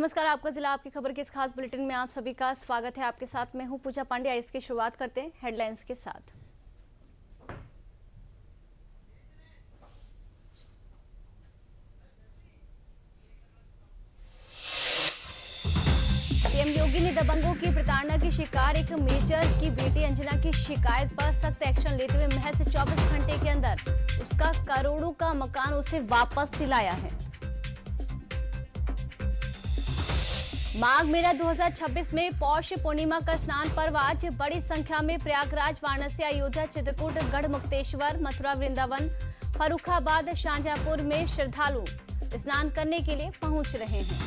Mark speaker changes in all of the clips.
Speaker 1: नमस्कार, आपका जिला आपकी खबर के इस खास बुलेटिन में आप सभी का स्वागत है। आपके साथ मैं हूं पूजा पांडे। इसकी शुरुआत करते हैं हेडलाइंस के साथ। सीएम योगी ने दबंगों की प्रताड़ना की शिकार एक मेजर की बेटी अंजना की शिकायत पर सख्त एक्शन लेते हुए महज 24 घंटे के अंदर उसका करोड़ों का मकान उसे वापस दिलाया है। माघ मेला 2026 में पौष पूर्णिमा का स्नान पर्व आज बड़ी संख्या में प्रयागराज, वाराणसी, अयोध्या, चित्रकूट, गढ़मुक्तेश्वर, मथुरा, वृंदावन, फर्रुखाबाद, शाहजहांपुर में श्रद्धालु स्नान करने के लिए पहुंच रहे हैं।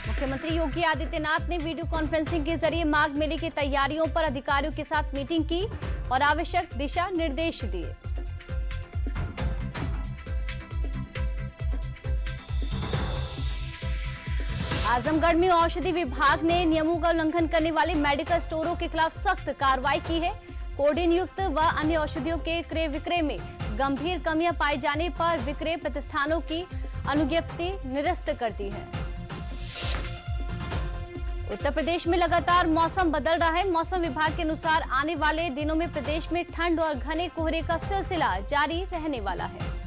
Speaker 1: मुख्यमंत्री योगी आदित्यनाथ ने वीडियो कॉन्फ्रेंसिंग के जरिए माघ मेले की तैयारियों पर अधिकारियों के साथ मीटिंग की और आवश्यक दिशा निर्देश दिए। आजमगढ़ में औषधि विभाग ने नियमों का उल्लंघन करने वाले मेडिकल स्टोरों के खिलाफ सख्त कार्रवाई की है। कोडिन युक्त व अन्य औषधियों के क्रय विक्रय में गंभीर कमियां पाए जाने पर विक्रय प्रतिष्ठानों की अनुज्ञप्ति निरस्त करती है। उत्तर प्रदेश में लगातार मौसम बदल रहा है। मौसम विभाग के अनुसार आने वाले दिनों में प्रदेश में ठंड और घने कोहरे का सिलसिला जारी रहने वाला है।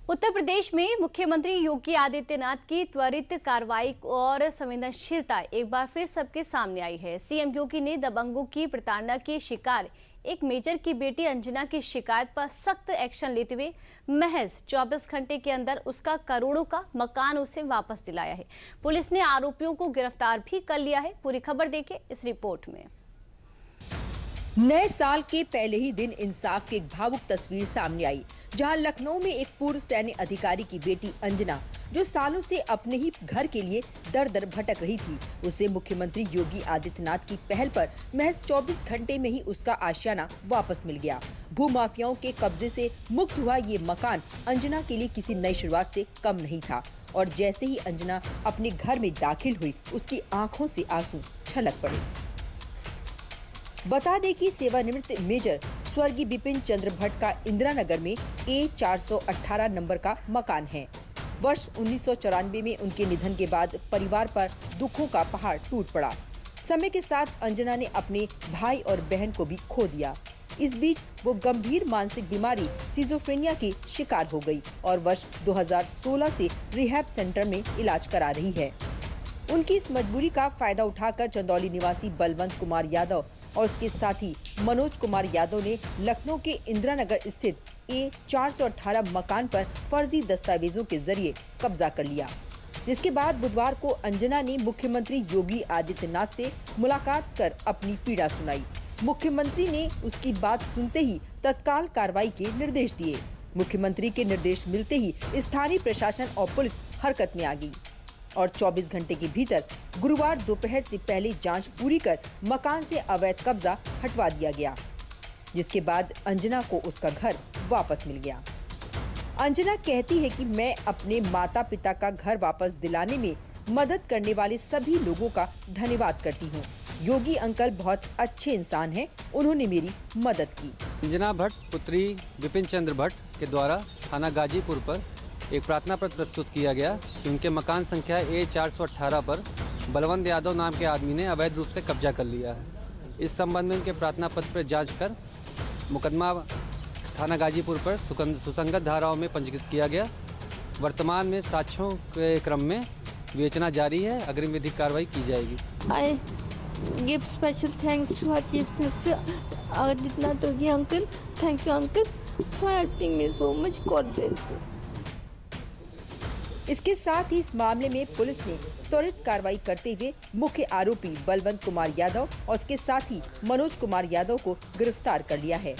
Speaker 1: उत्तर प्रदेश में मुख्यमंत्री योगी आदित्यनाथ की त्वरित कार्रवाई और संवेदनशीलता एक बार फिर सबके सामने आई है। सीएम योगी ने दबंगों की प्रताड़ना की शिकार एक मेजर की बेटी अंजना की शिकायत पर सख्त एक्शन लेते हुए महज 24 घंटे के अंदर उसका करोड़ों का मकान उसे वापस दिलाया है। पुलिस ने आरोपियों को गिरफ्तार भी कर लिया है। पूरी खबर देखिए इस रिपोर्ट में।
Speaker 2: नए साल के पहले ही दिन इंसाफ की एक भावुक तस्वीर सामने आई, जहां लखनऊ में एक पूर्व सैन्य अधिकारी की बेटी अंजना, जो सालों से अपने ही घर के लिए दर दर भटक रही थी, उसे मुख्यमंत्री योगी आदित्यनाथ की पहल पर महज 24 घंटे में ही उसका आशियाना वापस मिल गया। भूमाफियाओं के कब्जे से मुक्त हुआ ये मकान अंजना के लिए किसी नई शुरुआत से कम नहीं था और जैसे ही अंजना अपने घर में दाखिल हुई, उसकी आंखों से आंसू छलक पड़े। बता दें कि सेवानिवृत्त मेजर स्वर्गीय बिपिन चंद्र भट्ट का इंदिरा नगर में A418 नंबर का मकान है। वर्ष 1994 में उनके निधन के बाद परिवार पर दुखों का पहाड़ टूट पड़ा। समय के साथ अंजना ने अपने भाई और बहन को भी खो दिया। इस बीच वो गंभीर मानसिक बीमारी सिजोफ्रेनिया की शिकार हो गई और वर्ष 2016 से रिहैब सेंटर में इलाज करा रही है। उनकी इस मजबूरी का फायदा उठाकर चंदौली निवासी बलवंत कुमार यादव और उसके साथी मनोज कुमार यादव ने लखनऊ के इंदिरा नगर स्थित A418 मकान पर फर्जी दस्तावेजों के जरिए कब्जा कर लिया, जिसके बाद बुधवार को अंजना ने मुख्यमंत्री योगी आदित्यनाथ से मुलाकात कर अपनी पीड़ा सुनाई। मुख्यमंत्री ने उसकी बात सुनते ही तत्काल कार्रवाई के निर्देश दिए। मुख्यमंत्री के निर्देश मिलते ही स्थानीय प्रशासन और पुलिस हरकत में आ गई और 24 घंटे के भीतर गुरुवार दोपहर से पहले जांच पूरी कर मकान से अवैध कब्जा हटवा दिया गया, जिसके बाद अंजना को उसका घर वापस मिल गया। अंजना कहती है कि मैं अपने माता पिता का घर वापस दिलाने में मदद करने वाले सभी लोगों का धन्यवाद करती हूँ। योगी अंकल बहुत अच्छे इंसान हैं, उन्होंने मेरी मदद की।
Speaker 3: अंजना भट्ट पुत्री विपिन चंद्र भट्ट के द्वारा थाना गाजीपुर पर एक प्रार्थना पत्र प्रस्तुत किया गया कि उनके मकान संख्या A418 पर बलवंत यादव नाम के आदमी ने अवैध रूप से कब्जा कर लिया है। इस संबंध में उनके प्रार्थना पत्र पर जांच कर मुकदमा थाना गाजीपुर पर सुसंगत धाराओं में पंजीकृत किया गया। वर्तमान में साक्ष्यों के क्रम में विवेचना जारी है। अग्रिम विधिक कार्रवाई की जाएगी।
Speaker 4: I give special thanks to our Chief Minister Aditya Yogi uncle. Thank you uncle for helping me so much. God bless you.
Speaker 2: इसके साथ ही इस मामले में पुलिस ने त्वरित कार्रवाई करते हुए मुख्य आरोपी बलवंत कुमार यादव और उसके साथी मनोज कुमार यादव को गिरफ्तार कर लिया है।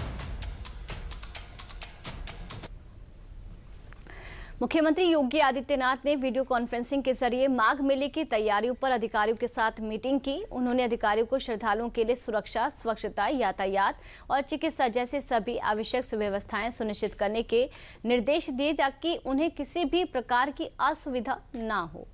Speaker 1: मुख्यमंत्री योगी आदित्यनाथ ने वीडियो कॉन्फ्रेंसिंग के जरिए माघ मेले की तैयारियों पर अधिकारियों के साथ मीटिंग की। उन्होंने अधिकारियों को श्रद्धालुओं के लिए सुरक्षा, स्वच्छता, यातायात और चिकित्सा जैसे सभी आवश्यक व्यवस्थाएं सुनिश्चित करने के निर्देश दिए ताकि उन्हें किसी भी प्रकार की असुविधा न हो।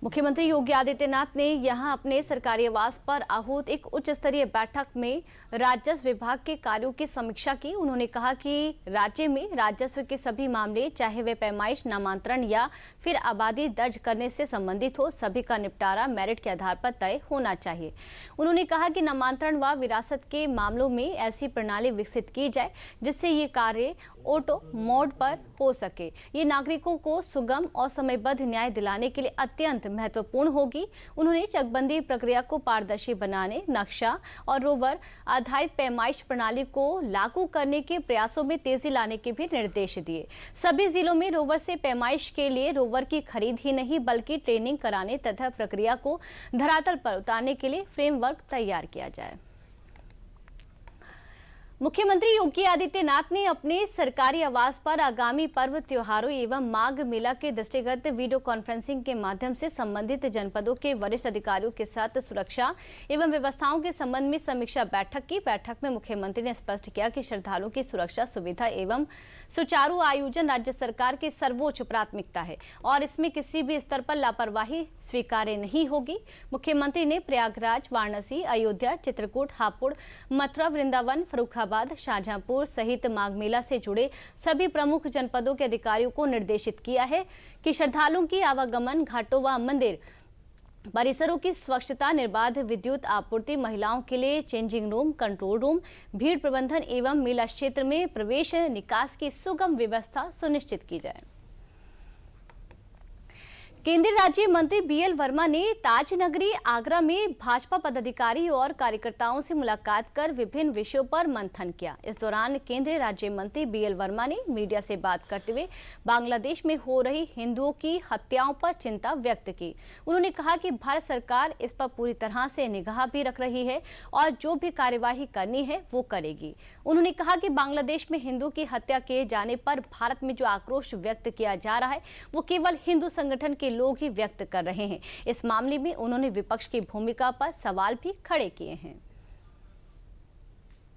Speaker 1: मुख्यमंत्री योगी आदित्यनाथ ने यहां अपने सरकारी आवास पर आहूत एक उच्च स्तरीय बैठक में राजस्व विभाग के कार्यों की समीक्षा की। उन्होंने कहा कि राज्य में राजस्व के सभी मामले, चाहे वे पैमाइश, नामांतरण या फिर आबादी दर्ज करने से संबंधित हो, सभी का निपटारा मेरिट के आधार पर तय होना चाहिए। उन्होंने कहा कि नामांतरण व विरासत के मामलों में ऐसी प्रणाली विकसित की जाए जिससे ये कार्य ऑटो मोड पर हो सके। ये नागरिकों को सुगम और समयबद्ध न्याय दिलाने के लिए अत्यंत महत्वपूर्ण होगी। उन्होंने चकबंदी प्रक्रिया को पारदर्शी बनाने, नक्शा और रोवर आधारित पैमाइश प्रणाली को लागू करने के प्रयासों में तेजी लाने के भी निर्देश दिए। सभी जिलों में रोवर से पैमाइश के लिए रोवर की खरीद ही नहीं बल्कि ट्रेनिंग कराने तथा प्रक्रिया को धरातल पर उतारने के लिए फ्रेमवर्क तैयार किया जाए। मुख्यमंत्री योगी आदित्यनाथ ने अपने सरकारी आवास पर आगामी पर्व त्योहारों एवं माघ मेला के दृष्टिगत वीडियो कॉन्फ्रेंसिंग के माध्यम से संबंधित जनपदों के वरिष्ठ अधिकारियों के साथ सुरक्षा एवं व्यवस्थाओं के संबंध में समीक्षा बैठक की। बैठक में मुख्यमंत्री ने स्पष्ट किया कि श्रद्धालुओं की सुरक्षा, सुविधा एवं सुचारू आयोजन राज्य सरकार की सर्वोच्च प्राथमिकता है और इसमें किसी भी स्तर पर लापरवाही स्वीकार्य नहीं होगी। मुख्यमंत्री ने प्रयागराज, वाराणसी, अयोध्या, चित्रकूट, हापुड़, मथुरा, वृंदावन, फर्रुखाबाद, शाहजहांपुर सहित माघ मेला से जुड़े सभी प्रमुख जनपदों के अधिकारियों को निर्देशित किया है कि श्रद्धालुओं की आवागमन, घाटों व मंदिर परिसरों की स्वच्छता, निर्बाध विद्युत आपूर्ति, महिलाओं के लिए चेंजिंग रूम, कंट्रोल रूम, भीड़ प्रबंधन एवं मेला क्षेत्र में प्रवेश निकास की सुगम व्यवस्था सुनिश्चित की जाए। केंद्रीय राज्य मंत्री बीएल वर्मा ने ताज नगरी आगरा में भाजपा पदाधिकारी और कार्यकर्ताओं से मुलाकात कर विभिन्न विषयों पर मंथन किया। इस दौरान केंद्रीय राज्य मंत्री बीएल वर्मा ने मीडिया से बात करते हुए बांग्लादेश में हो रही हिंदुओं की हत्याओं पर चिंता व्यक्त की। उन्होंने कहा कि भारत सरकार इस पर पूरी तरह से निगाह भी रख रही है और जो भी कार्यवाही करनी है वो करेगी। उन्होंने कहा कि बांग्लादेश में हिंदुओं की हत्या किए जाने पर भारत में जो आक्रोश व्यक्त किया जा रहा है वो केवल हिंदू संगठन के लोग ही व्यक्त कर रहे हैं। इस मामले में उन्होंने विपक्ष की भूमिका पर सवाल भी खड़े किए हैं।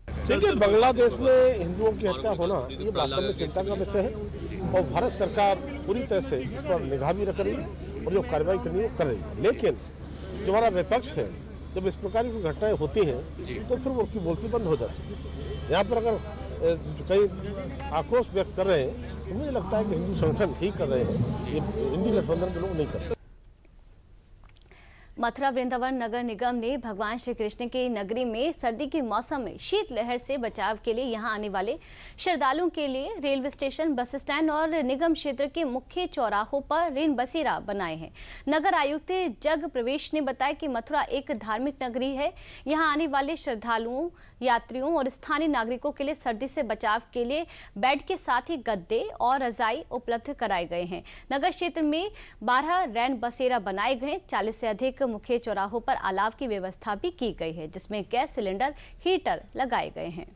Speaker 5: देखिए, बांग्लादेश में हिंदुओं की हत्या होना ये वास्तव में चिंता का विषय है और भारत सरकार पूरी तरह से इस पर निगाह भी रख रही है और जो कार्रवाई करनी है वो कर रही है। लेकिन जो हमारा विपक्ष है, जब इस प्रकार की घटनाएं होती हैं तो फिर उनकी बोलती बंद हो जाती है। यहाँ पर अगर कई आक्रोश व्यक्त कर रहे हैं तो मुझे लगता है कि हिंदू संगठन ही कर रहे हैं, ये इंडी गठबंधन के लोग नहीं कर रहे।
Speaker 1: मथुरा वृंदावन नगर निगम ने भगवान श्री कृष्ण की नगरी में सर्दी के मौसम में शीतलहर से बचाव के लिए यहां आने वाले श्रद्धालुओं के लिए रेलवे स्टेशन, बस स्टैंड और निगम क्षेत्र के मुख्य चौराहों पर रेन बसेरा बनाए हैं। नगर आयुक्त जग प्रवेश ने बताया कि मथुरा एक धार्मिक नगरी है। यहां आने वाले श्रद्धालुओं, यात्रियों और स्थानीय नागरिकों के लिए सर्दी से बचाव के लिए बेड के साथ ही गद्दे और रजाई उपलब्ध कराए गए हैं। नगर क्षेत्र में 12 रैन बसेरा बनाए गए। 40 से अधिक मुख्य चौराहों पर अलाव की व्यवस्था भी की गई है, जिसमें गैस सिलेंडर, हीटर लगाए गए हैं।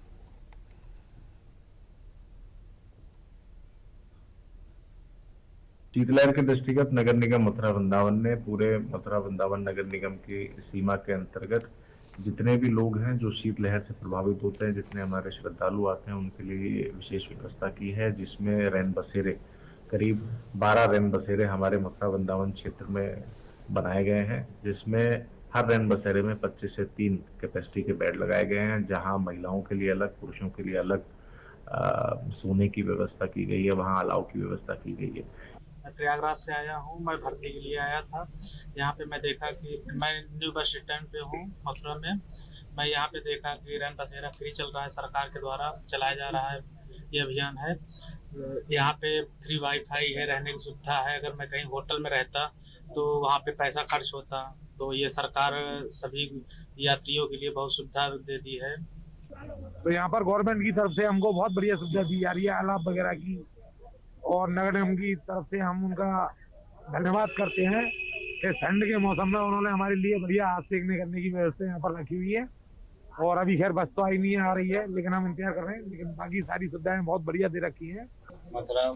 Speaker 6: शीतलहर के दृष्टिगत नगर निगम मथुरा वृंदावन ने पूरे मथुरा वृंदावन नगर निगम की सीमा के अंतर्गत जितने भी लोग हैं जो शीतलहर से प्रभावित होते हैं, जितने हमारे श्रद्धालु आते हैं, उनके लिए विशेष व्यवस्था की है, जिसमें रैन बसेरे करीब 12 रैन बसेरे हमारे मथुरा वृंदावन क्षेत्र में बनाए गए हैं, जिसमें हर रैन बसेरे में 25 से 3 कैपेसिटी के बेड लगाए गए हैं, जहां महिलाओं के लिए अलग, पुरुषों के लिए अलग सोने की व्यवस्था की गई है, वहां अलाव की व्यवस्था की गई है।
Speaker 7: मैं प्रयागराज से आया हूँ, मैं भर्ती के लिए आया था। यहाँ पे मैं देखा कि मैं न्यू बस स्टैंड पे हूँ मथुरा में। मैं यहाँ पे देखा कि रैन बसेरा फ्री चल रहा है, सरकार के द्वारा चलाया जा रहा है, ये अभियान है। यहाँ पे फ्री वाईफाई है, रहने की सुविधा है। अगर मैं कहीं होटल में रहता तो वहाँ पे पैसा खर्च होता, तो ये सरकार सभी यात्रियों के लिए बहुत सुविधा दे दी है।
Speaker 8: तो यहाँ पर गवर्नमेंट की तरफ से हमको बहुत बढ़िया सुविधा दी जा रही है, अलाव वगैरह की, और नगर निगम की तरफ से हम उनका धन्यवाद करते हैं कि ठंड के मौसम में उन्होंने हमारे लिए बढ़िया हाथ सेकने करने की व्यवस्था यहाँ पर रखी हुई है। और अभी खैर बस तो आई नहीं आ रही है, लेकिन हम इंतजार कर रहे हैं, लेकिन बाकी सारी सुविधाएं बहुत बढ़िया दे रखी है।
Speaker 9: मथुरा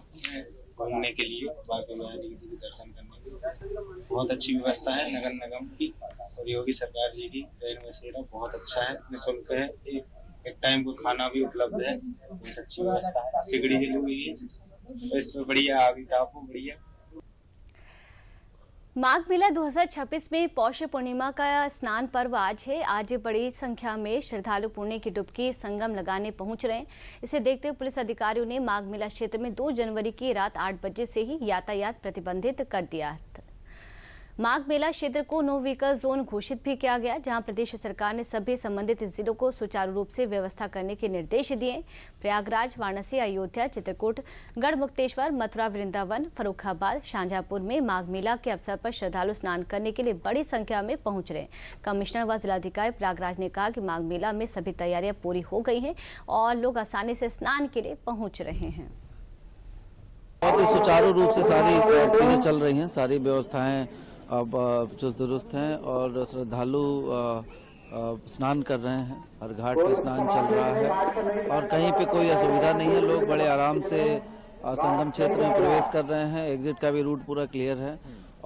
Speaker 9: घूमने के लिए, बाकी जी दर्शन करने के लिए बहुत अच्छी व्यवस्था है नगर निगम की और योगी सरकार जी की। रेल बसेरा बहुत अच्छा है, निःशुल्क है, एक टाइम को खाना भी उपलब्ध है, बहुत अच्छी व्यवस्था है। सिगड़ी के लिए इसमें बढ़िया, आगे का आपको बढ़िया।
Speaker 1: माघ मेला 2026 में पौष पूर्णिमा का स्नान पर्व आज है। आज बड़ी संख्या में श्रद्धालु पुण्य की डुबकी संगम लगाने पहुंच रहे हैं। इसे देखते हुए पुलिस अधिकारियों ने माघ मेला क्षेत्र में 2 जनवरी की रात 8 बजे से ही यातायात प्रतिबंधित कर दिया था। माघ मेला क्षेत्र को नो व्हीकल जोन घोषित भी किया गया, जहां प्रदेश सरकार ने सभी संबंधित जिलों को सुचारू रूप से व्यवस्था करने के निर्देश दिए। प्रयागराज, वाराणसी, अयोध्या, चित्रकूट, गढ़मुक्तेश्वर, मथुरा, वृंदावन, फर्रुखाबाद, शाहजहांपुर में माघ मेला के अवसर पर श्रद्धालु स्नान करने के लिए बड़ी संख्या में पहुंच रहे। कमिश्नर व जिलाधिकारी प्रयागराज ने कहा कि माघ मेला में सभी तैयारियां पूरी हो गई हैं और लोग आसानी से स्नान के लिए पहुंच रहे हैं।
Speaker 10: बहुत ही सुचारू रूप से सारी चीजें चल रही हैं, सारी व्यवस्थाएं अब चुस्त दुरुस्त हैं और श्रद्धालु स्नान कर रहे हैं। हर घाट पे स्नान चल रहा है और कहीं पे कोई असुविधा नहीं है। लोग बड़े आराम से संगम क्षेत्र में प्रवेश कर रहे हैं। एग्जिट का भी रूट पूरा क्लियर है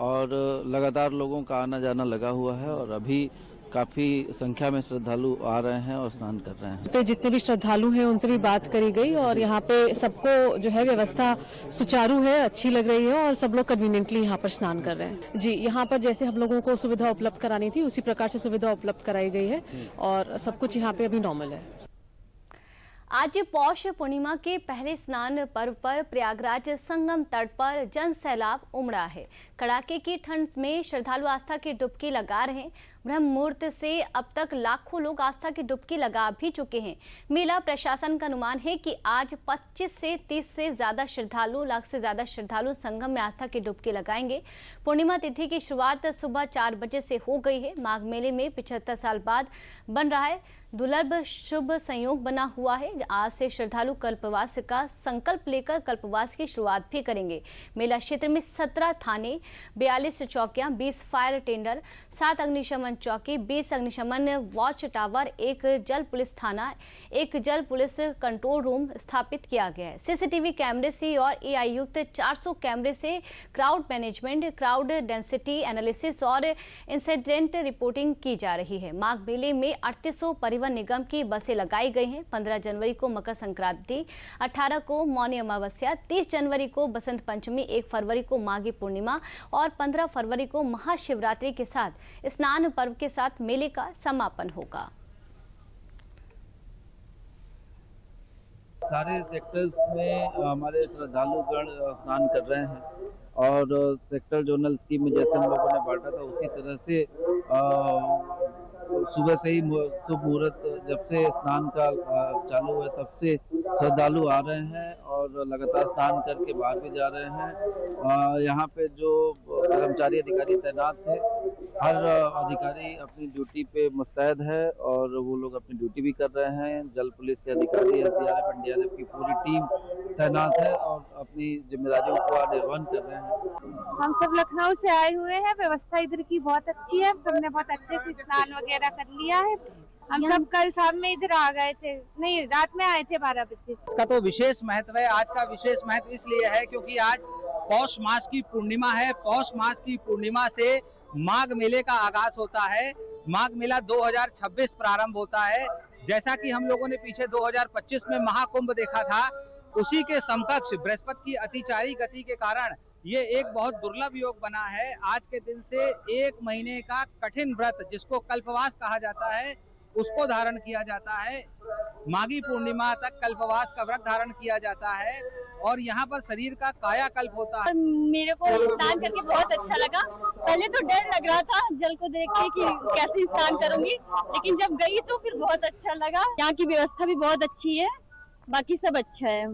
Speaker 10: और लगातार लोगों का आना जाना लगा हुआ है और अभी काफी संख्या में श्रद्धालु आ रहे हैं और स्नान कर रहे हैं।
Speaker 11: तो जितने भी श्रद्धालु हैं उनसे भी बात करी गई और यहाँ पे सबको जो है व्यवस्था सुचारू है, अच्छी लग रही है और सब लोग कन्वीनियंटली यहाँ पर स्नान कर रहे हैं। जी, यहाँ पर जैसे हम लोगों को सुविधा उपलब्ध करानी थी उसी प्रकार से सुविधा उपलब्ध कराई गई है और सब कुछ यहाँ पे अभी नॉर्मल है।
Speaker 1: आज पौष पूर्णिमा के पहले स्नान पर्व पर प्रयागराज संगम तट पर जन सैलाब उमड़ा है। कड़ाके की ठंड में श्रद्धालु आस्था की डुबकी लगा रहे हैं। ब्रह्म मुहूर्त से अब तक लाखों लोग आस्था की डुबकी लगा भी चुके हैं। मेला प्रशासन का अनुमान है कि आज 25 से 30 से ज्यादा लाख से ज्यादा श्रद्धालु संगम में आस्था की डुबकी लगाएंगे। पूर्णिमा तिथि की शुरुआत सुबह 4 बजे से हो गई है। माघ मेले में 75 साल बाद बन रहा है दुर्लभ शुभ संयोग बना हुआ है। आज से श्रद्धालु कल्पवास का संकल्प लेकर कल्पवास की शुरुआत भी करेंगे। मेला क्षेत्र में 17 थाने, 42 चौकियां, 20 फायर टेंडर, 7 अग्निशमन चौकी, 20 अग्निशमन वॉच टावर, 1 जल पुलिस थाना, 1 जल पुलिस कंट्रोल रूम स्थापित किया गया है। सीसीटीवी कैमरे से और एआई युक्त 400 कैमरे से crowd management, crowd density analysis और इंसिडेंट रिपोर्टिंग की जा रही है। माघ मेले में 3800 परिवहन निगम की बसें लगाई गई हैं। 15 जनवरी को मकर संक्रांति, 18 को मौनी अमावस्या, 30 जनवरी को बसंत पंचमी, 1 फरवरी को माघी पूर्णिमा और 15 फरवरी को महाशिवरात्रि के साथ स्नान पर्व के साथ मेले का समापन होगा।
Speaker 10: सारे सेक्टर्स में हमारे श्रद्धालुगण स्नान कर रहे हैं और सेक्टर जोनल स्कीम में जैसे हम लोगों ने बांटा था उसी तरह से सुबह से ही शुभ मुहूर्त जब से स्नान का चालू हुआ तब से श्रद्धालु आ रहे हैं और लगातार स्नान करके बाहर भी जा रहे हैं। यहाँ पे जो कर्मचारी अधिकारी तैनात थे, हर अधिकारी अपनी ड्यूटी पे मुस्तैद है और वो लोग अपनी ड्यूटी भी कर रहे हैं। जल पुलिस के अधिकारी, एसडीआरएफ, एनडीआरएफ की पूरी टीम तैनात है और अपनी जिम्मेदारियों को निर्वहन कर रहे हैं।
Speaker 12: हम सब लखनऊ से आए हुए हैं। व्यवस्था इधर की बहुत अच्छी है। सबने बहुत अच्छे से स्नान वगैरह कर लिया है। हम सब कल शाम में इधर आ गए थे, नहीं रात में आए थे 12 बजे।
Speaker 13: इसका तो विशेष महत्व है। आज का विशेष महत्व इसलिए है क्योंकि आज पौष मास की पूर्णिमा है। पौष मास की पूर्णिमा से माघ मेले का आगाज होता है। माघ मेला 2026 प्रारंभ होता है। जैसा कि हम लोगों ने पीछे 2025 में महाकुंभ देखा था, उसी के समकक्ष बृहस्पति की अतिचारी गति के कारण ये एक बहुत दुर्लभ योग बना है। आज के दिन से 1 महीने का कठिन व्रत, जिसको कल्पवास कहा जाता है, उसको धारण किया जाता है। माघी पूर्णिमा तक कल्पवास का व्रत धारण किया जाता है और यहाँ पर शरीर का कायाकल्प होता है।
Speaker 12: मेरे को स्नान करके बहुत अच्छा लगा। पहले तो डर लग रहा था जल को देख के कि कैसे स्नान करूंगी, लेकिन जब गई तो फिर बहुत अच्छा लगा। यहाँ की व्यवस्था भी बहुत अच्छी है, बाकी सब अच्छा है।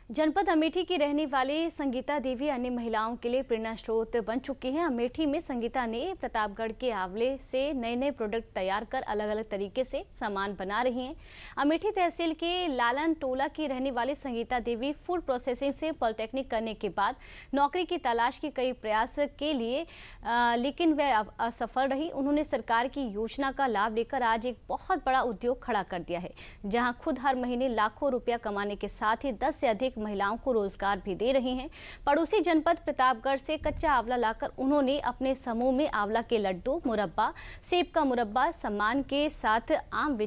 Speaker 1: जनपद अमेठी की रहने वाली संगीता देवी अन्य महिलाओं के लिए प्रेरणा स्रोत बन चुकी हैं। अमेठी में संगीता ने प्रतापगढ़ के आंवले से नए नए प्रोडक्ट तैयार कर अलग अलग तरीके से सामान बना रही हैं। अमेठी तहसील के लालन टोला की रहने वाली संगीता देवी फूड प्रोसेसिंग से पॉलिटेक्निक करने के बाद नौकरी की तलाश की कई प्रयास के लिए लेकिन वह असफल रही। उन्होंने सरकार की योजना का लाभ लेकर आज एक बहुत बड़ा उद्योग खड़ा कर दिया है, जहाँ खुद हर महीने लाखों रुपया कमाने के साथ ही 10 से अधिक महिलाओं को रोजगार भी दे रही हैं। पड़ोसी जनपद प्रतापगढ़ से कच्चा आंवला लाकर उन्होंने अपने समूह में आंवला के लड्डू, मुरब्बा, सेब का मुरब्बा, सामान के साथ आम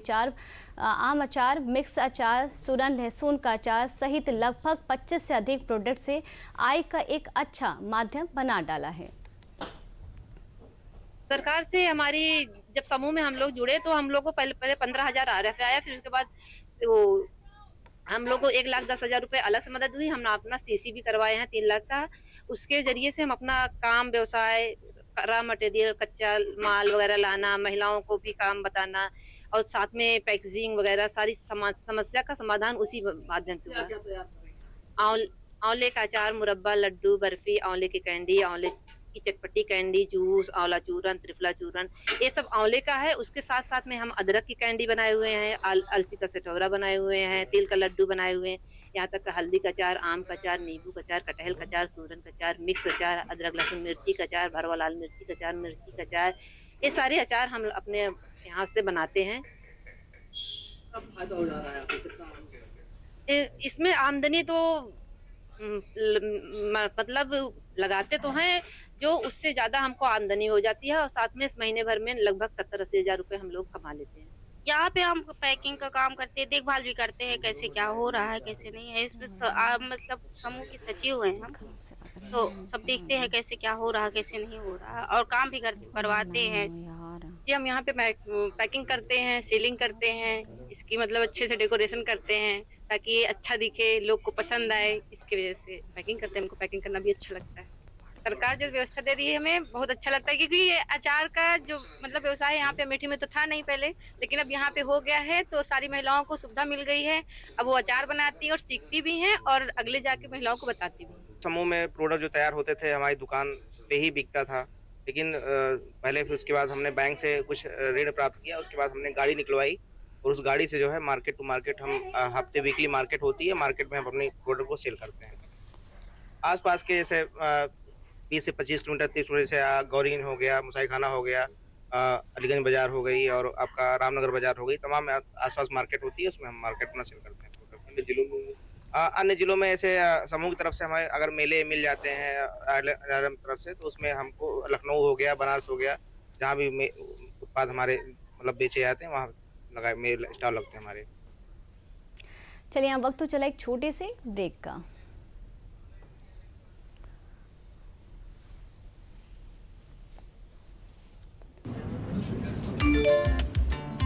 Speaker 1: अचार, मिक्स अचार, सूरन लहसुन का अचार सहित लगभग 25 से अधिक प्रोडक्ट से आय का एक अच्छा माध्यम बना डाला है।
Speaker 14: सरकार से हमारी जब समूह में हम लोग जुड़े तो हम लोग को पहले 15,000 RF आया, फिर उसके बाद वो हम लोग को 1,10,000 रुपए अलग से मदद हुई। हम अपना CC भी करवाए हैं 3 लाख का। उसके जरिए से हम अपना काम व्यवसाय, रॉ मटेरियल, कच्चा माल वगैरह लाना, महिलाओं को भी काम बताना और साथ में पैकेजिंग वगैरह सारी समस्या का समाधान उसी माध्यम से हुआ। आंवले का अचार, मुरब्बा, लड्डू, बर्फी, आंवले की कैंडी, आंवले की चटपटी कैंडी, जूस, आंवला चूरन, त्रिफला चूरन, ये सब आंवले का है। उसके साथ साथ में हम अदरक की कैंडी बनाए हुए हैं, अलसी का सटोरा बनाए हुए हैं, तिल का लड्डू बनाए हुए हैं, यहाँ तक का हल्दी का अचार, आम का अचार, नींबू का अचार, कटहल का अचार, सूरन का अचार, मिक्स अचार, अदरक लहसुन मिर्ची का अचार, भरवा लाल मिर्ची का अचार, मिर्ची का अचार, ये सारे अचार हम अपने यहाँ से बनाते हैं। इसमें आमदनी तो मतलब लगाते तो हैं, जो उससे ज्यादा हमको आमदनी हो जाती है और साथ में इस महीने भर में लगभग 70-80 हजार रुपए हम लोग कमा लेते हैं।
Speaker 15: यहाँ पे हम पैकिंग का काम करते हैं, देखभाल भी करते हैं, कैसे क्या हो रहा है कैसे नहीं है। इसमें मतलब समूह की सचिव हैं हम, तो सब देखते हैं कैसे क्या हो रहा है कैसे नहीं हो रहा है, और काम भी करवाते हैं।
Speaker 16: जी हम यहाँ पे पैकिंग करते हैं, सीलिंग करते हैं, इसकी मतलब अच्छे से डेकोरेशन करते हैं ताकि ये अच्छा दिखे, लोग को पसंद आए, इसकी वजह से पैकिंग करते हैं। हमको पैकिंग करना भी अच्छा लगता है। सरकार जो व्यवस्था दे रही है हमें बहुत अच्छा लगता है, क्योंकि ये अचार का जो मतलब व्यवसाय यहाँ पे अमेठी में तो था नहीं पहले, लेकिन अब यहाँ पे हो गया है, तो सारी महिलाओं को सुविधा मिल गई है। अब वो अचार बनाती है और सीखती भी हैं और अगले जाके महिलाओं को बताती भी।
Speaker 17: समूह में प्रोडक्ट जो तैयार होते थे हमारी दुकान पे ही बिकता था, लेकिन पहले फिर उसके बाद हमने बैंक से कुछ ऋण प्राप्त किया, उसके बाद हमने गाड़ी निकलवाई और उस गाड़ी से जो है मार्केट टू मार्केट हम हफ्ते वीकली मार्केट होती है, मार्केट में हम अपने प्रोडक्ट को सेल करते हैं। आसपास के जैसे 20 से 25 किलोमीटर 30 किलोमीटर से गौरीन हो गया, मुसाई खाना हो गया, अलीगंज बाजार हो गई और आपका रामनगर बाजार हो गई, तमाम आसपास मार्केट होती है, उसमें हम मार्केट अपना सेल करते हैं। अन्य जिलों में ऐसे समूह की तरफ से हमारे अगर मेले मिल जाते हैं तरफ से, तो उसमें हमको लखनऊ हो गया, बनारस हो गया, जहाँ भी उत्पाद हमारे मतलब बेचे जाते हैं वहाँ लगाए मेरे स्टॉल लगते हैं हमारे।
Speaker 1: चलिए यहाँ वक्त तो चला एक छोटे से ब्रेक का।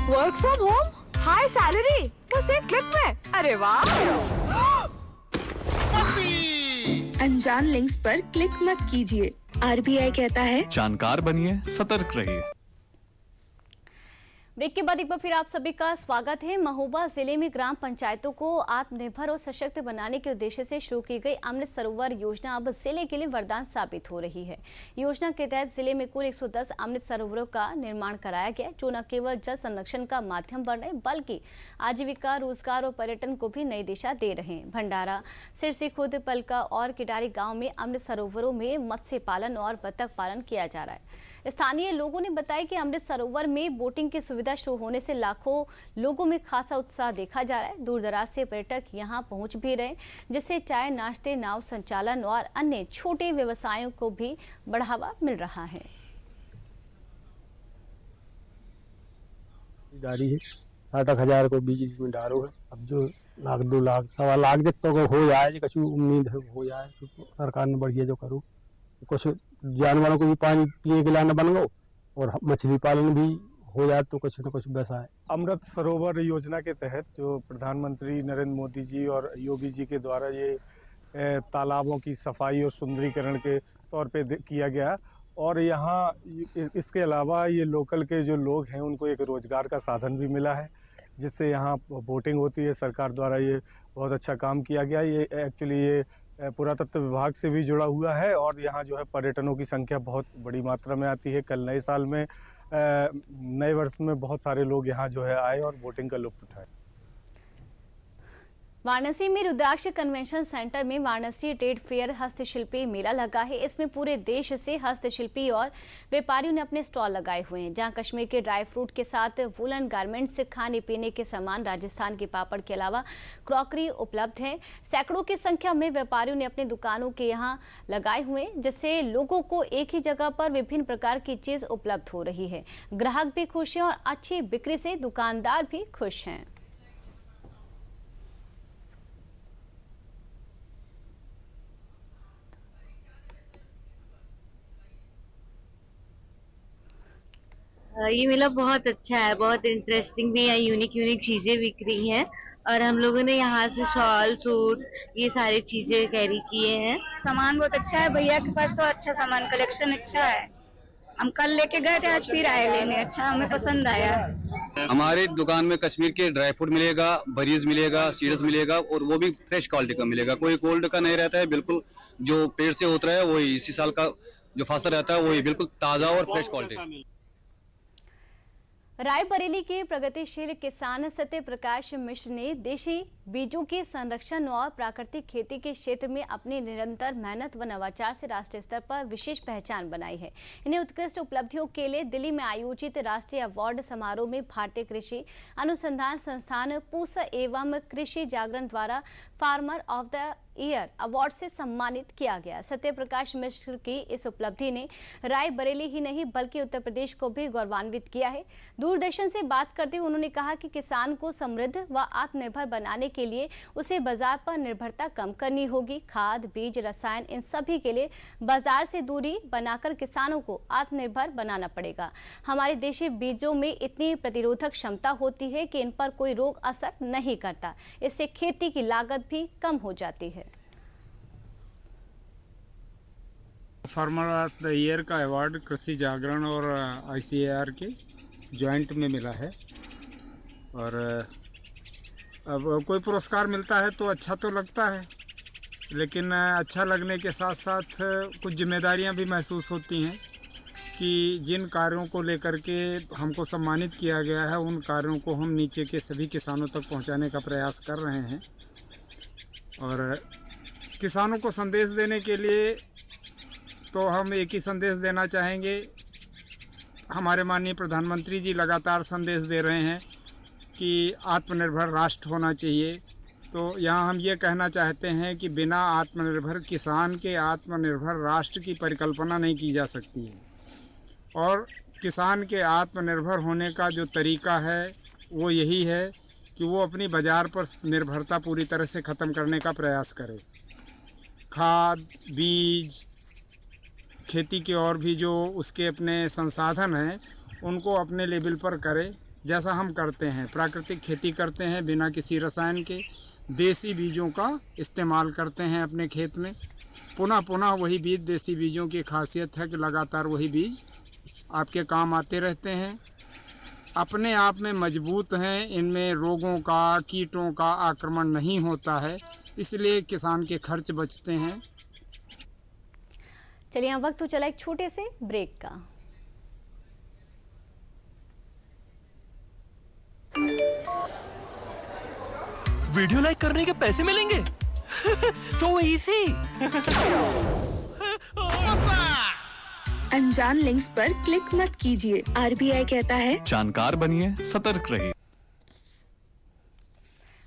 Speaker 18: Work from home, high salary, बस एक क्लिक में। अरे वाह!
Speaker 19: अनजान लिंक्स पर क्लिक मत कीजिए। RBI कहता है
Speaker 20: जानकार बनिए, सतर्क रहिए।
Speaker 1: ब्रेक के बाद एक बार फिर आप सभी का स्वागत है। महोबा जिले में ग्राम पंचायतों को आत्मनिर्भर और सशक्त बनाने के उद्देश्य से शुरू की गई अमृत सरोवर योजना अब जिले के लिए वरदान साबित हो रही है। योजना के तहत जिले में कुल 110 अमृत सरोवरों का निर्माण कराया गया, जो न केवल जल संरक्षण का माध्यम बन रहे बल्कि आजीविका, रोजगार और पर्यटन को भी नई दिशा दे रहे हैं। भंडारा, सिरसी खुर्द, पलका और किटारी गाँव में अमृत सरोवरों में मत्स्य पालन और बतख पालन किया जा रहा है। स्थानीय लोगों ने बताया कि अमृत सरोवर में बोटिंग की सुविधा शुरू होने से लाखों लोगों में खासा उत्साह देखा जा रहा है। दूर दराज से पर्यटक यहां पहुंच भी रहे, जिससे चाय, नाश्ते, नाव संचालन और अन्य छोटे व्यवसायों को भी बढ़ावा मिल रहा है।
Speaker 21: गाड़ी है 60,000 को बीच में डालो है। अब जो 1 लाख 2 लाख 1.25 लाख जितना को हो जाए, कुछ उम्मीद है हो जाए, तो सरकार ने बढ़िया जो करो, कुछ जानवरों को भी पानी पिए के लाना बन गो और मछली पालन भी हो जाए, तो कुछ न कुछ व्यवसाय।
Speaker 22: अमृत सरोवर योजना के तहत जो प्रधानमंत्री नरेंद्र मोदी जी और योगी जी के द्वारा ये तालाबों की सफाई और सुंदरीकरण के तौर पे किया गया, और यहाँ इसके अलावा ये लोकल के जो लोग हैं उनको एक रोजगार का साधन भी मिला है, जिससे यहाँ बोटिंग होती है। सरकार द्वारा ये बहुत अच्छा काम किया गया। ये एक्चुअली ये पुरातत्व विभाग से भी जुड़ा हुआ है और यहाँ जो है पर्यटनों की संख्या बहुत बड़ी मात्रा में आती है। कल नए साल में नए वर्ष में बहुत सारे लोग यहाँ जो है आए और बोटिंग का लुत्फ उठाए।
Speaker 1: वाराणसी में रुद्राक्ष कन्वेंशन सेंटर में वाराणसी ट्रेड फेयर हस्तशिल्पी मेला लगा है। इसमें पूरे देश से हस्तशिल्पी और व्यापारियों ने अपने स्टॉल लगाए हुए हैं, जहां कश्मीर के ड्राई फ्रूट के साथ वुलन गारमेंट्स, खाने पीने के सामान, राजस्थान के पापड़ के अलावा क्रॉकरी उपलब्ध है। सैकड़ों की संख्या में व्यापारियों ने अपने दुकानों के यहाँ लगाए हुए, जिससे लोगों को एक ही जगह पर विभिन्न प्रकार की चीज उपलब्ध हो रही है। ग्राहक भी खुश हैं और अच्छी बिक्री से दुकानदार भी खुश हैं।
Speaker 3: ये मेला बहुत अच्छा है, बहुत इंटरेस्टिंग भी है, यूनिक चीजें बिक रही हैं और हम लोगों ने यहाँ से शॉल सूट ये सारी चीजें कैरी किए हैं।
Speaker 4: सामान बहुत अच्छा है, भैया के पास तो अच्छा सामान कलेक्शन अच्छा है। हम कल लेके गए थे, आज फिर आए लेने, अच्छा हमें पसंद आया।
Speaker 23: हमारी दुकान में कश्मीर के ड्राई फ्रूट मिलेगा, बरीज मिलेगा, सीड्स मिलेगा और वो भी फ्रेश क्वालिटी का मिलेगा, कोई कोल्ड का नहीं रहता है, बिल्कुल जो पेड़ से उतरा है वही इसी साल का जो फसल रहता है वही बिल्कुल ताज़ा और फ्रेश क्वालिटी।
Speaker 1: रायबरेली के प्रगतिशील किसान सत्य प्रकाश मिश्र ने देशी बीजों के संरक्षण और प्राकृतिक खेती के क्षेत्र में अपनी निरंतर मेहनत व नवाचार से राष्ट्रीय स्तर पर विशेष पहचान बनाई है। इन्हें उत्कृष्ट उपलब्धियों के लिए दिल्ली में आयोजित राष्ट्रीय अवार्ड समारोह में भारतीय कृषि अनुसंधान संस्थान पूसा एवं कृषि जागरण द्वारा farmer of the year award से सम्मानित किया गया। सत्य प्रकाश मिश्र की इस उपलब्धि ने रायबरेली ही नहीं बल्कि उत्तर प्रदेश को भी गौरवान्वित किया है। दूरदर्शन से बात करते हुए उन्होंने कहा कि किसान को समृद्ध व आत्मनिर्भर बनाने के लिए उसे बाजार पर निर्भरता कम करनी होगी। खाद, बीज, रसायन इन सभी के लिए बाजार से दूरी बनाकर किसानों को आत्मनिर्भर बनाना पड़ेगा। हमारे देशी बीजों में इतनी प्रतिरोधक क्षमता होती है कि इन पर कोई रोग असर नहीं करता। इससे खेती की लागत भी कम हो जाती है।
Speaker 24: फार्मर ऑफ द ईयर का अवार्ड कृषि जागरण और ICAR के जॉइंट में मिला है और अब कोई पुरस्कार मिलता है तो अच्छा तो लगता है, लेकिन अच्छा लगने के साथ साथ कुछ जिम्मेदारियां भी महसूस होती हैं कि जिन कार्यों को लेकर के हमको सम्मानित किया गया है उन कार्यों को हम नीचे के सभी किसानों तक पहुंचाने का प्रयास कर रहे हैं। और किसानों को संदेश देने के लिए तो हम एक ही संदेश देना चाहेंगे। हमारे माननीय प्रधानमंत्री जी लगातार संदेश दे रहे हैं कि आत्मनिर्भर राष्ट्र होना चाहिए, तो यहाँ हम ये कहना चाहते हैं कि बिना आत्मनिर्भर किसान के आत्मनिर्भर राष्ट्र की परिकल्पना नहीं की जा सकती है। और किसान के आत्मनिर्भर होने का जो तरीका है वो यही है कि वो अपनी बाज़ार पर निर्भरता पूरी तरह से ख़त्म करने का प्रयास करे। खाद, बीज, खेती के और भी जो उसके अपने संसाधन हैं उनको अपने लेवल पर करे, जैसा हम करते हैं। प्राकृतिक खेती करते हैं बिना किसी रसायन के, देसी बीजों का इस्तेमाल करते हैं अपने खेत में। पुनः वही बीज, देसी बीजों की खासियत है कि लगातार वही बीज आपके काम आते रहते हैं, अपने आप में मजबूत हैं, इनमें रोगों का, कीटों का आक्रमण नहीं होता है, इसलिए किसान के खर्च बचते हैं।
Speaker 1: चलिए यहाँ वक्त तो चला एक छोटे से ब्रेक का।
Speaker 25: वीडियो लाइक करने के पैसे मिलेंगे। So easy.
Speaker 19: अनजान लिंक्स पर क्लिक मत कीजिए। RBI कहता है
Speaker 20: जानकार बनिए, सतर्क रहिए।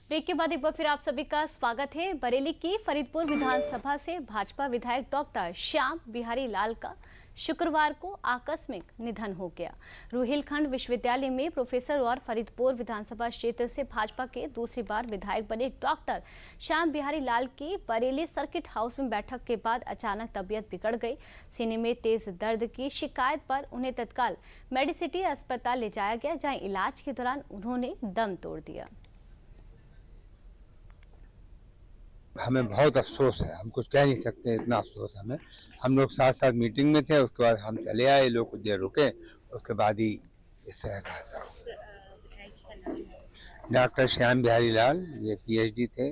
Speaker 1: ब्रेक के बाद एक बार फिर आप सभी का स्वागत है। बरेली की फरीदपुर विधानसभा से भाजपा विधायक डॉक्टर श्याम बिहारी लाल का शुक्रवार को आकस्मिक निधन हो गया। रुहिलखंड विश्वविद्यालय में प्रोफेसर और फरीदपुर विधानसभा क्षेत्र से भाजपा के दूसरी बार विधायक बने डॉक्टर श्याम बिहारी लाल की बरेली सर्किट हाउस में बैठक के बाद अचानक तबीयत बिगड़ गई। सीने में तेज दर्द की शिकायत पर उन्हें तत्काल मेडिसिटी अस्पताल ले जाया गया, जहां इलाज के दौरान उन्होंने दम तोड़ दिया।
Speaker 26: हमें बहुत अफसोस है, हम कुछ कह नहीं सकते, इतना अफसोस हमें। हम लोग साथ साथ मीटिंग में थे, उसके बाद हम चले आए, लोग कुछ देर रुके, उसके बाद ही इस तरह का हादसा हो गया। डॉक्टर श्याम बिहारी लाल ये PhD थे,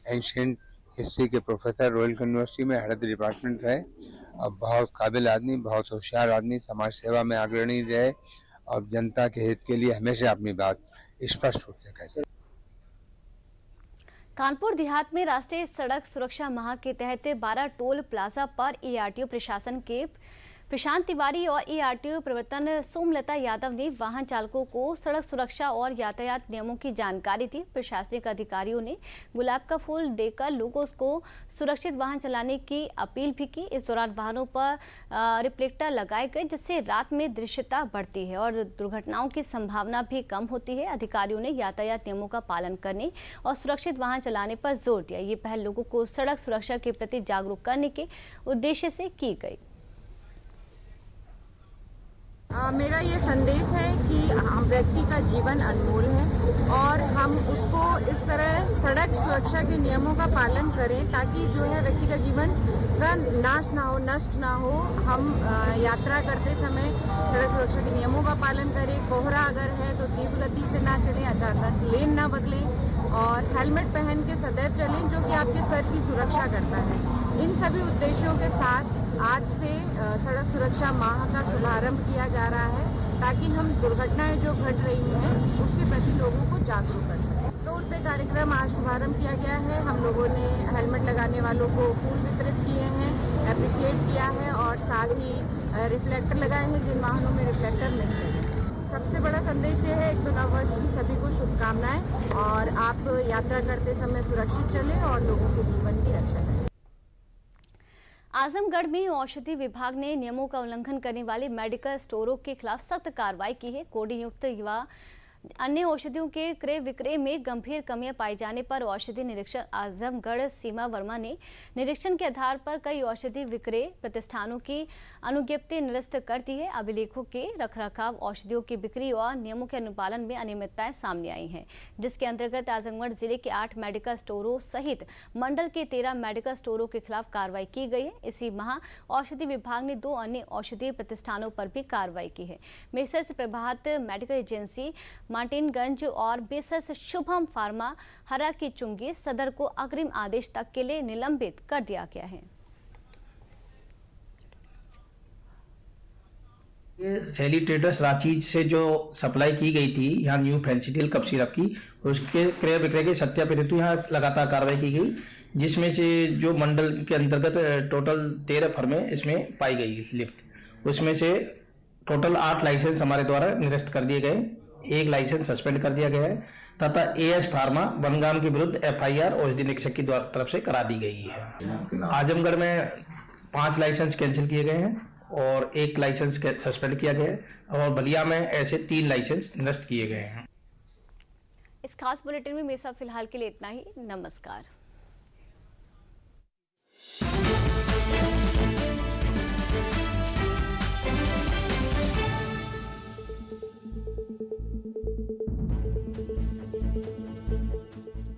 Speaker 26: एंशिएंट हिस्ट्री के प्रोफेसर, रॉयल यूनिवर्सिटी में हेड डिपार्टमेंट रहे और बहुत काबिल आदमी, बहुत होशियार आदमी, समाज सेवा में अग्रणी रहे और जनता के हित के लिए हमेशा अपनी बात स्पष्ट रूप से कहते।
Speaker 1: कानपुर देहात में राष्ट्रीय सड़क सुरक्षा माह के तहत 12 टोल प्लाजा पर ERTO प्रशासन के प्रशांत तिवारी और ERTO प्रवर्तन सोमलता यादव ने वाहन चालकों को सड़क सुरक्षा और यातायात नियमों की जानकारी दी। प्रशासनिक अधिकारियों ने गुलाब का फूल देकर लोगों को सुरक्षित वाहन चलाने की अपील भी की। इस दौरान वाहनों पर रिफ्लेक्टर लगाए गए, जिससे रात में दृश्यता बढ़ती है और दुर्घटनाओं की संभावना भी कम होती है। अधिकारियों ने यातायात नियमों का पालन करने और सुरक्षित वाहन चलाने पर जोर दिया। ये पहल लोगों को सड़क सुरक्षा के प्रति जागरूक करने के उद्देश्य से की गई।
Speaker 2: मेरा ये संदेश है कि व्यक्ति का जीवन अनमोल है और हम उसको इस तरह सड़क सुरक्षा के नियमों का पालन करें ताकि जो है व्यक्ति का जीवन का नाश ना हो, नष्ट ना हो। हम यात्रा करते समय सड़क सुरक्षा के नियमों का पालन करें। कोहरा अगर है तो तीव्र गति से ना चलें, अचानक लेन ना बदलें और हेलमेट पहन के सदैव चलें जो कि आपके सर की सुरक्षा करता है। इन सभी उद्देश्यों के साथ आज से सड़क सुरक्षा माह का शुभारंभ किया जा रहा है ताकि हम दुर्घटनाएं जो घट रही हैं उसके प्रति लोगों को जागरूक कर सकें। टोल पे कार्यक्रम आज शुभारंभ किया गया है। हम लोगों ने हेलमेट लगाने वालों को फूल वितरित किए हैं, अप्रिशिएट किया है और साथ ही रिफ्लेक्टर लगाए हैं जिन वाहनों में रिफ्लेक्टर नहीं है। सबसे बड़ा संदेश ये है, एक तो नववर्ष की सभी को शुभकामनाएं और आप यात्रा करते समय सुरक्षित चलें और लोगों के जीवन की रक्षा करें।
Speaker 1: आजमगढ़ में औषधि विभाग ने नियमों का उल्लंघन करने वाले मेडिकल स्टोरों के खिलाफ सख्त कार्रवाई की है। कोडिंग युक्त युवा अन्य औषधियों के क्रय विक्रय में गंभीर कमियां पाए जाने पर औषधि निरीक्षक आजमगढ़ सीमा वर्मा ने निरीक्षण के आधार पर कई औषधि विक्रय प्रतिष्ठानों की अनुज्ञप्ति निरस्त कर दी है। अभिलेखों के रखरखाव, औषधियों की बिक्री और नियमों के अनुपालन में अनियमितताएं सामने आई हैं, जिसके अंतर्गत आजमगढ़ जिले के 8 मेडिकल स्टोरों सहित मंडल के 13 मेडिकल स्टोरों के खिलाफ कार्रवाई की गई है। इसी माह औषधि विभाग ने 2 अन्य औषधीय प्रतिष्ठानों पर भी कार्रवाई की है। मेसर्स प्रभात मेडिकल एजेंसी मार्टिनगंज और बेसर्स शुभम फार्मा हरा की चुंगी सदर को अग्रिम आदेश तक के लिए निलंबित कर दिया गया है।
Speaker 5: ये सैली ट्रेडर्स रांची से जो सप्लाई की गई थी यहाँ न्यू फैंसीडिल कफ सिरप की, उसके क्रय विक्रय के सत्यापित हेतु यहाँ लगातार कार्रवाई की गई, जिसमें से जो मंडल के अंतर्गत टोटल 13 फर्में इसमें पाई गई लिप्त, उसमें से टोटल 8 लाइसेंस हमारे द्वारा निरस्त कर दिए गए, 1 लाइसेंस सस्पेंड कर दिया गया है तथा एएस फार्मा बनगाम के विरुद्ध FIR औषधि निरीक्षक की तरफ से करा दी गई है। आजमगढ़ में 5 लाइसेंस कैंसिल किए गए हैं और 1 लाइसेंस सस्पेंड किया गया है और बलिया में ऐसे 3 लाइसेंस निरस्त किए गए हैं।
Speaker 1: इस खास बुलेटिन में मेरा फिलहाल के लिए इतना ही। नमस्कार।